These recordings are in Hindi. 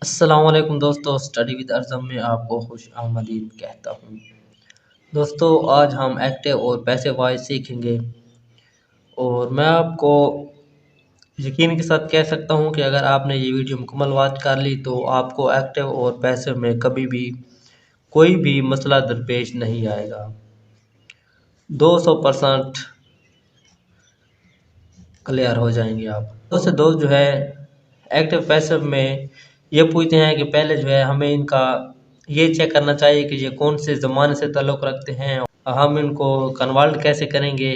अस्सलाम वालेकुम दोस्तों, स्टडी विद अर्ज़म में आपको खुश आमदीद कहता हूँ। दोस्तों, आज हम एक्टिव और पैसिव वॉइस सीखेंगे और मैं आपको यकीन के साथ कह सकता हूँ कि अगर आपने ये वीडियो मुकम्मल वॉच कर ली तो आपको एक्टिव और पैसिव में कभी भी कोई भी मसला दरपेश नहीं आएगा। 200% क्लियर हो जाएंगे आप। दोस्तों जो है एक्टिव पैसिव में ये पूछते हैं कि पहले जो है हमें इनका ये चेक करना चाहिए कि ये कौन से ज़माने से ताल्लुक़ रखते हैं, हम इनको कन्वर्ट कैसे करेंगे।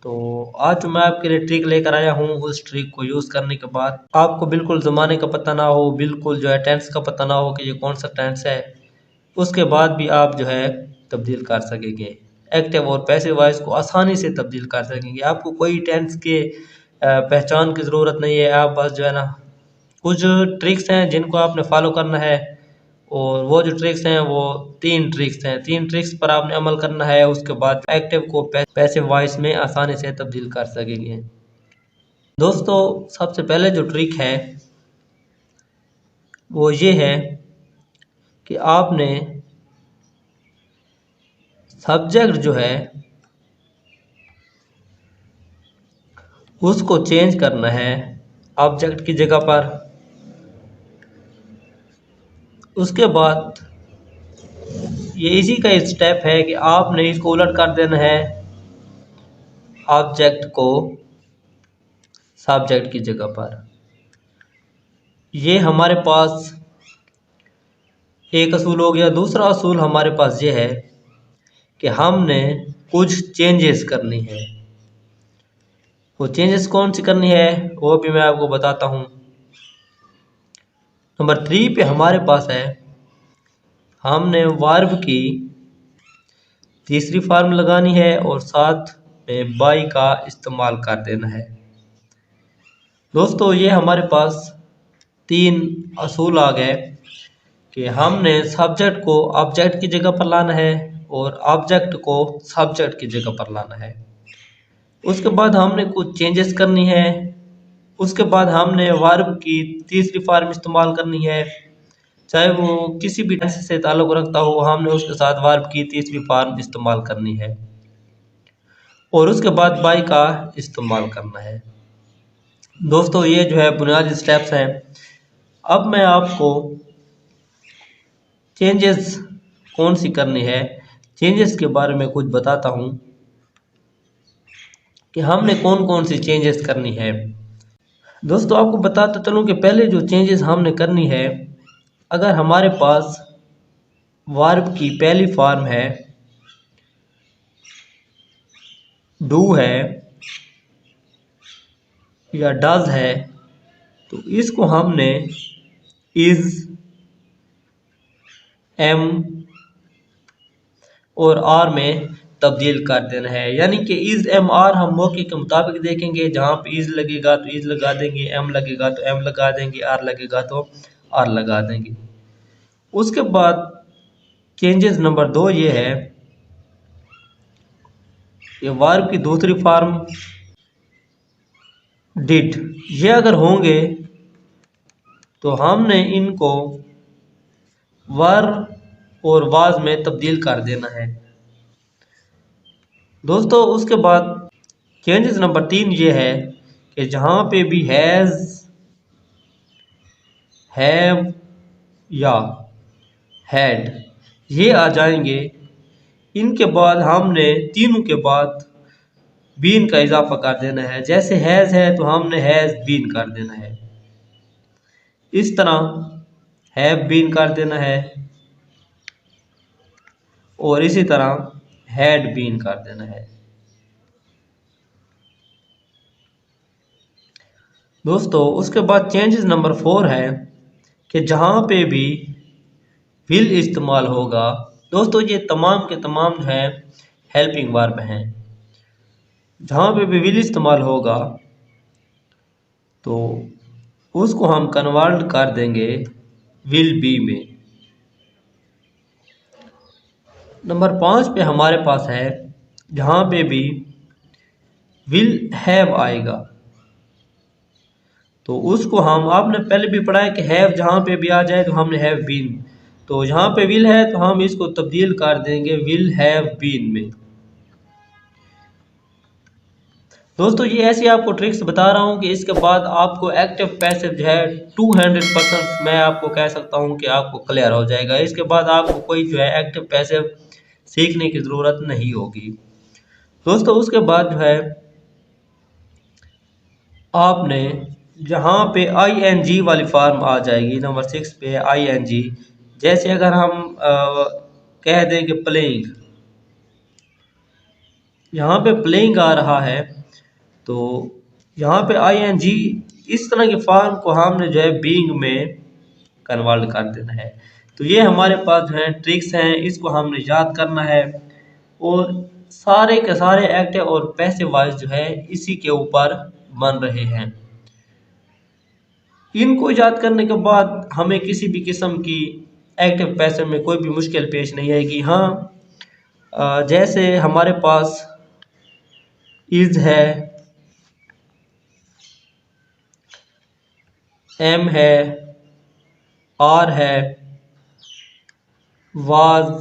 तो आज जो मैं आपके लिए ट्रिक लेकर आया हूँ, उस ट्रिक को यूज़ करने के बाद आपको बिल्कुल ज़माने का पता ना हो, बिल्कुल जो है टेंस का पता ना हो कि ये कौन सा टेंस है, उसके बाद भी आप जो है तब्दील कर सकेंगे। एक्टिव और पैसिव वॉइस को आसानी से तब्दील कर सकेंगे। आपको कोई टेंस के पहचान की ज़रूरत नहीं है। आप बस जो है ना कुछ ट्रिक्स हैं जिनको आपने फॉलो करना है, और वो जो ट्रिक्स हैं वो तीन ट्रिक्स हैं। तीन ट्रिक्स पर आपने अमल करना है, उसके बाद एक्टिव को पैसिव वॉइस में आसानी से तब्दील कर सकेंगे। दोस्तों, सबसे पहले जो ट्रिक है वो ये है कि आपने सब्जेक्ट जो है उसको चेंज करना है ऑब्जेक्ट की जगह पर। उसके बाद ये इसी का एक स्टेप है कि आपने इसको उलट कर देना है, ऑब्जेक्ट को सब्जेक्ट की जगह पर। ये हमारे पास एक असूल हो गया। दूसरा असूल हमारे पास ये है कि हमने कुछ चेंजेस करनी है। वो चेंजेस कौन सी करनी है वो भी मैं आपको बताता हूँ। नंबर 3 पे हमारे पास है, हमने वर्ब की तीसरी फॉर्म लगानी है और साथ में बाई का इस्तेमाल कर देना है। दोस्तों, ये हमारे पास तीन असूल आ गए कि हमने सब्जेक्ट को ऑब्जेक्ट की जगह पर लाना है और ऑब्जेक्ट को सब्जेक्ट की जगह पर लाना है। उसके बाद हमने कुछ चेंजेस करनी है। उसके बाद हमने वर्ब की तीसरी फॉर्म इस्तेमाल करनी है, चाहे वो किसी भी टेंस से ताल्लुक़ रखता हो, हमने उसके साथ वर्ब की तीसरी फॉर्म इस्तेमाल करनी है और उसके बाद बाई का इस्तेमाल करना है। दोस्तों, ये जो है बुनियादी स्टेप्स हैं। अब मैं आपको चेंजेस कौन सी करनी है, चेंजेस के बारे में कुछ बताता हूँ कि हमने कौन कौन सी चेंजेस करनी है। दोस्तों, आपको बताता चलूँ कि पहले जो चेंजेस हमने करनी है, अगर हमारे पास वर्ब की पहली फॉर्म है, डू है या डज है, तो इसको हमने इज, एम और आर में तब्दील कर देना है। यानी कि इज एम आर हम मौके के मुताबिक देखेंगे। जहाँ पे इज लगेगा तो इज लगा देंगे, एम लगेगा तो एम लगा देंगे, आर लगेगा तो आर लगा देंगे। उसके बाद चेंजेस नंबर 2 ये है, ये वर्ब की दूसरी फॉर्म डिड, ये अगर होंगे तो हमने इनको वर और वाज में तब्दील कर देना है। दोस्तों, उसके बाद चेंजेस नंबर 3 ये है कि जहाँ पे भी हैज़, हैव या हैड ये आ जाएंगे, इनके बाद हमने तीनों के बाद बीन का इजाफा कर देना है। जैसे हैज़ है तो हमने हैज़ बीन कर देना है, इस तरह हैव बीन कर देना है और इसी तरह हैड बीन कर देना है। दोस्तों, उसके बाद चेंजेस नंबर 4 है कि जहाँ पे भी विल इस्तेमाल होगा, दोस्तों ये तमाम के तमाम जो है हेल्पिंग वर्ब हैं, जहाँ पे भी विल इस्तेमाल होगा तो उसको हम कन्वर्ट कर देंगे विल बी में। नंबर 5 पे हमारे पास है, जहाँ पे भी विल हैव आएगा तो उसको हम आपने पहले भी पढ़ा है कि हैव जहाँ पे भी आ जाए तो हमने हैव बीन, तो जहाँ पे विल है तो हम इसको तब्दील कर देंगे विल हैव बीन में। दोस्तों ये ऐसी आपको ट्रिक्स बता रहा हूँ कि इसके बाद आपको एक्टिव पैसिव जो है 200% मैं आपको कह सकता हूँ कि आपको क्लियर हो जाएगा। इसके बाद आपको कोई जो है एक्टिव पैसिव सीखने की ज़रूरत नहीं होगी। दोस्तों उसके बाद जो है आपने जहाँ पे ING वाली फॉर्म आ जाएगी नंबर 6 पे ING, जैसे अगर हम कह दें कि प्लेइंग, यहाँ पे प्लेइंग आ रहा है तो यहाँ पे ING इस तरह के फॉर्म को हमने जो है बीइंग में कन्वर्ट कर देना है। तो ये हमारे पास जो है ट्रिक्स हैं, इसको हमने याद करना है और सारे के सारे एक्टिव और पैसिव वॉइस जो है इसी के ऊपर बन रहे हैं। इनको याद करने के बाद हमें किसी भी किस्म की एक्टिव पैसिव में कोई भी मुश्किल पेश नहीं आएगी। हाँ जैसे हमारे पास इज है, एम है, आर है, वाज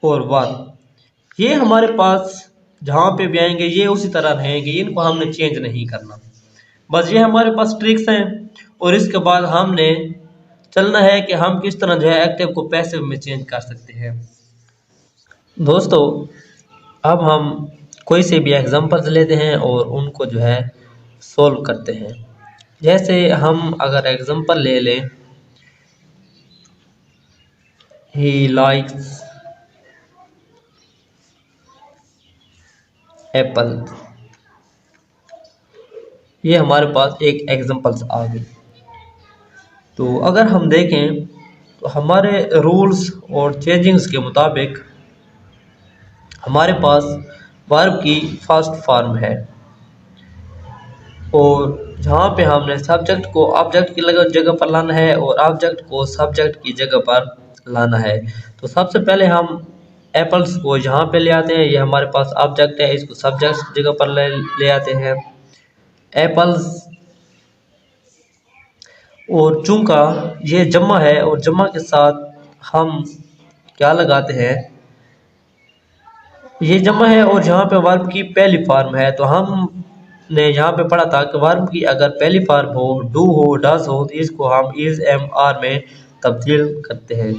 और वन, ये हमारे पास जहाँ पे भी आएंगे ये उसी तरह रहेंगे, इनको हमने चेंज नहीं करना। बस ये हमारे पास ट्रिक्स हैं और इसके बाद हमने चलना है कि हम किस तरह जो है एक्टिव को पैसिव में चेंज कर सकते हैं। दोस्तों अब हम कोई से भी एग्जांपल्स लेते हैं और उनको जो है सोल्व करते हैं। जैसे हम अगर एग्जांपल ले लें, ही लाइक्स एप्पल, ये हमारे पास एक एग्जांपल्स आ गई। तो अगर हम देखें तो हमारे रूल्स और चेंजिंग्स के मुताबिक हमारे पास वर्ब की फर्स्ट फॉर्म है और जहाँ पे हमने सब्जेक्ट को ऑब्जेक्ट की जगह पर लाना है और ऑब्जेक्ट को सब्जेक्ट की जगह पर लाना है। तो सबसे पहले हम एप्पल्स को यहाँ पे ले आते हैं, ये हमारे पास ऑब्जेक्ट है, इसको सब्जेक्ट की जगह पर ले आते हैं एप्पल्स। और चूंकि ये जमा है और जमा के साथ हम क्या लगाते हैं, ये जमा है और यहाँ पे वर्ब की पहली फॉर्म है। तो हमने यहाँ पे पढ़ा था कि वर्ब की अगर पहली फॉर्म हो, डू हो, डज हो, तो इसको हम इज एम आर में तब्दील करते हैं।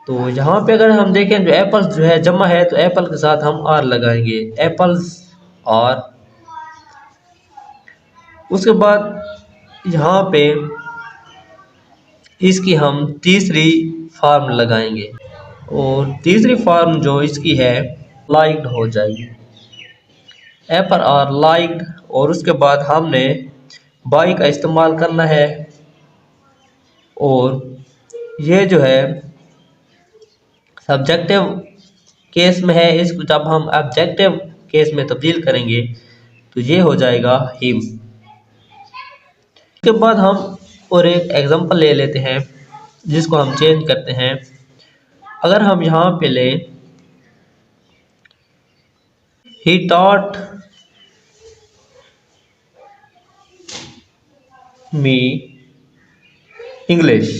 तो यहाँ पे अगर हम देखें जो एप्पल्स जो है जमा है तो एप्पल के साथ हम आर लगाएंगे, एप्पल्स आर। उसके बाद यहाँ पे इसकी हम तीसरी फॉर्म लगाएंगे और तीसरी फॉर्म जो इसकी है लाइक्ड हो जाएगी, एप्पल आर लाइक्ड। और उसके बाद हमने बाई का इस्तेमाल करना है और ये जो है सब्जेक्टिव केस में है, इसको जब हम ऑब्जेक्टिव केस में तब्दील करेंगे तो ये हो जाएगा हिम। उसके बाद हम और एक एग्जांपल ले लेते हैं जिसको हम चेंज करते हैं। अगर हम यहाँ पे लें ही टॉट मी इंग्लिश,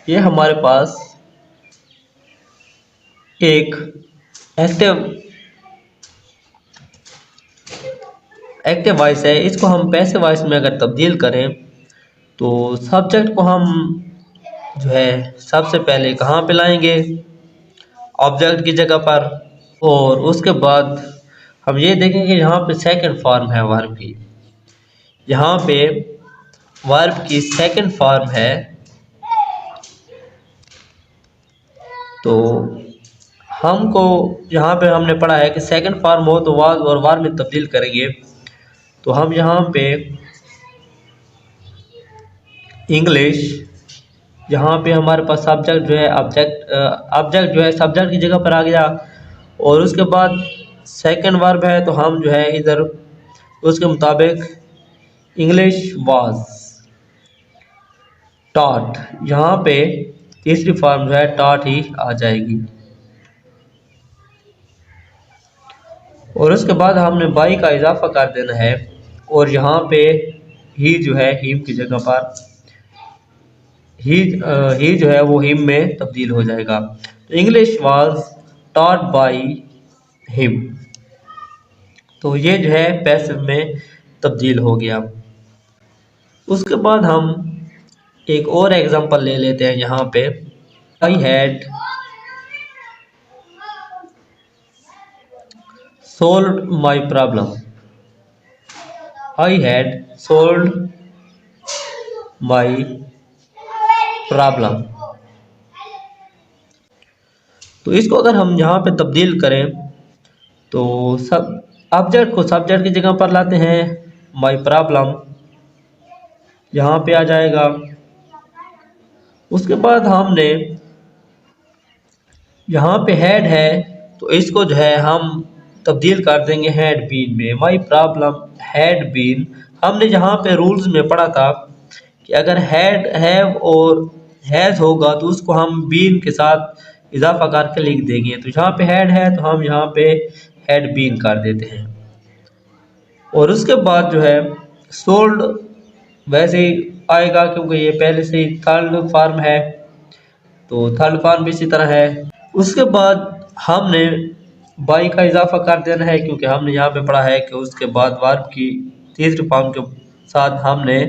ये हमारे पास एक एक्टिव वॉइस है। इसको हम पैसिव वॉइस में अगर तब्दील करें तो सब्जेक्ट को हम जो है सबसे पहले कहाँ पे लाएंगे, ऑब्जेक्ट की जगह पर। और उसके बाद हम ये देखेंगे यहाँ पे सेकंड फॉर्म है वर्ब की, यहाँ पे वर्ब की सेकंड फॉर्म है। तो हमको यहाँ पे हमने पढ़ा है कि सेकंड फॉर्म हो तो वाज और वार में तब्दील करेंगे। तो हम यहाँ पे इंग्लिश, यहाँ पे हमारे पास सब्जेक्ट जो है ऑब्जेक्ट जो है सब्जेक्ट की जगह पर आ गया और उसके बाद सेकंड वर्ब है तो हम जो है इधर उसके मुताबिक इंग्लिश वाज टॉट, यहाँ पे तीसरी फॉर्म जो है टॉट ही आ जाएगी। और उसके बाद हमने बाई का इजाफा कर देना है और यहाँ पे ही जो है हिम की जगह पर ही जो है वो हिम में तब्दील हो जाएगा। तो English was taught by him, तो ये जो है पैसिव में तब्दील हो गया। उसके बाद हम एक और एग्जांपल ले लेते हैं यहाँ पे। I had solved my problem, I had solved my problem. तो इसको अगर हम यहाँ पे तब्दील करें तो सब ऑब्जेक्ट को सब्जेक्ट की जगह पर लाते हैं, माई प्रॉब्लम यहाँ पे आ जाएगा। उसके बाद हमने यहाँ पे हैड है तो इसको जो है हम तब्दील कर देंगे हैड बीन में। माई प्रॉब्लम हैड बीन, हमने यहाँ पे रूल्स में पढ़ा था कि अगर हैड हैव और हैज होगा तो उसको हम बीन के साथ इजाफा करके लिख देंगे। तो यहाँ पे हैड है तो हम यहाँ पे हैड बीन कर देते हैं। और उसके बाद जो है सोल्ड वैसे ही आएगा क्योंकि ये पहले से ही थर्ड फॉर्म है, तो थर्ड फॉर्म भी इसी तरह है। उसके बाद हमने बाई का इजाफा कर देना है क्योंकि हमने यहाँ पे पढ़ा है कि उसके बाद वर्ब की तीसरी फॉर्म के साथ हमने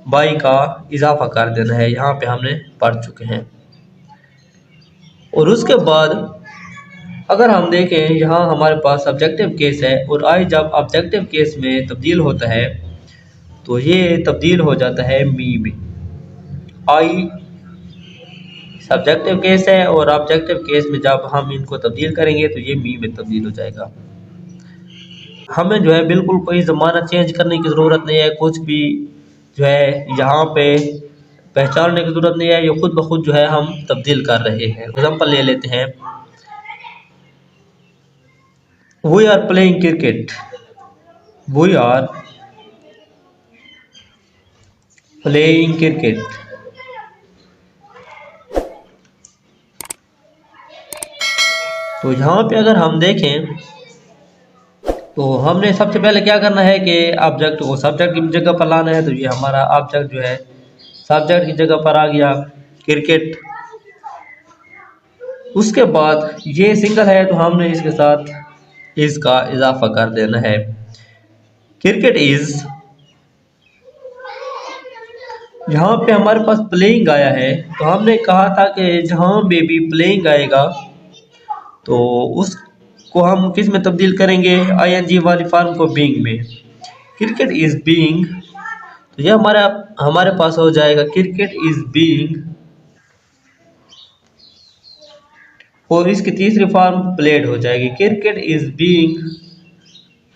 बाई का इजाफा कर देना है, यहाँ पे हमने पढ़ चुके हैं। और उसके बाद अगर हम देखें यहाँ हमारे पास सब्जेक्टिव केस है और आई जब ऑब्जेक्टिव केस में तब्दील होता है तो ये तब्दील हो जाता है मी में। आई सब्जेक्टिव केस है और ऑब्जेक्टिव केस में जब हम इनको तब्दील करेंगे तो ये मी में तब्दील हो जाएगा। हमें जो है बिल्कुल कोई ज़माना चेंज करने की ज़रूरत नहीं है, कुछ भी जो है यहाँ पे पहचानने की ज़रूरत नहीं है, ये खुद ब खुद जो है हम तब्दील कर रहे हैं। एग्जाम्पल ले लेते हैं, we are playing cricket, we are playing cricket. तो यहाँ पे अगर हम देखें तो हमने सबसे पहले क्या करना है कि ऑब्जेक्ट को सब्जेक्ट की जगह पर लाना है। तो ये हमारा ऑब्जेक्ट जो है सब्जेक्ट की जगह पर आ गया क्रिकेट। उसके बाद ये सिंगल है तो हमने इसके साथ इसका इजाफा कर देना है, क्रिकेट इज। यहाँ पे हमारे पास प्लेइंग आया है तो हमने कहा था कि जहाँ पे भी प्लेइंग आएगा तो उसको हम किस में तब्दील करेंगे, आईएनजी वाली फॉर्म को बीइंग में। क्रिकेट इज बीइंग, तो ये हमारे पास हो जाएगा क्रिकेट इज बीइंग, और इसकी तीसरी फॉर्म प्लेड हो जाएगी, क्रिकेट इज बीइंग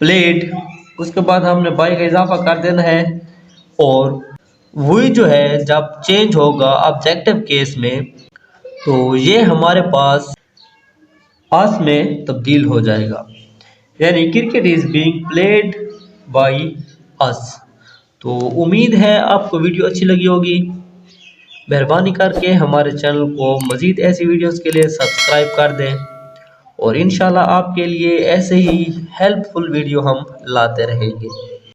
प्लेड। उसके बाद हमने बाई का इजाफा कर देना है और वही जो है जब चेंज होगा ऑब्जेक्टिव केस में तो ये हमारे पास पास में तब्दील हो जाएगा, यानी cricket is being played by us. तो उम्मीद है आपको वीडियो अच्छी लगी होगी। मेहरबानी करके हमारे चैनल को मज़ीद ऐसी वीडियोस के लिए सब्सक्राइब कर दें और इंशाल्लाह आपके लिए ऐसे ही हेल्पफुल वीडियो हम लाते रहेंगे।